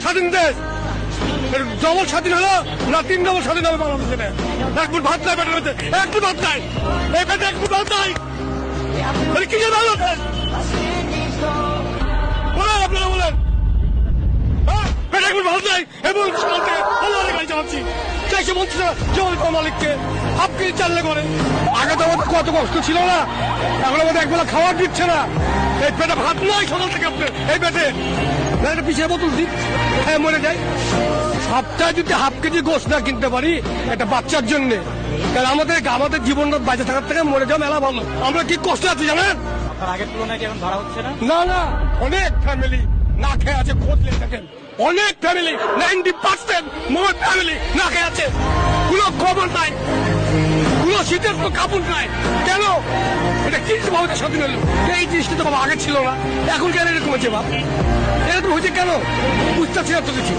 স্বাধীন দেশ ডবল স্বাধীন হলো না 3 ডবল স্বাধীন হবে বাংলাদেশে? এক ফুট ভাত নাই পেটের মধ্যে, এক ফুট ভাত নাই, এই পেটে এক ফুট ভাত নাই, কি যে ভালো বলেন, আপনারা বলেন। পেটে এক ফুট ভাত নাই এবং গাড়ি চালাচ্ছি, চাইছে বলছি না মালিককে হাফ কেজি চাললে করে। আগে তো আমাদের কত কষ্ট ছিল না, এখন আমাদের একবেলা খাওয়ার দিচ্ছে না, এই পেটে ভাত নাই সকাল থেকে আপনার, এই পেটে একটা পিছিয়ে বোতল দিন, হ্যাঁ মরে যায়। সপ্তাহে যদি হাফ কেজি গোস্ত না কিনতে পারি একটা বাচ্চার জন্য, তাহলে আমাদের জীবনটা বাঁচে থাকার থেকে মরে যাওয়া মেলা ভালো। আমরা কি কষ্ট আছি জানেন? আগের তুলনায় কি এখন ধরা হচ্ছে না? না না, অনেক ফ্যামিলি না খেয়ে আছে, খোঁজ নিয়ে দেখেন অনেক ফ্যামিলি 90% মোর ফ্যামিলি না খেয়ে আছে, কোনো খবর নাই, কোনো শীতের কোনো কাপড় নাই। কেন? এটা কি ভাবে স্বাধীন হলো? এই জিনিসটা তো বাবা আগে ছিল না, এখন কেন এরকম হচ্ছে বাবা? এরকম হয়েছে কেন বুঝতে পারছি না তো কিছু।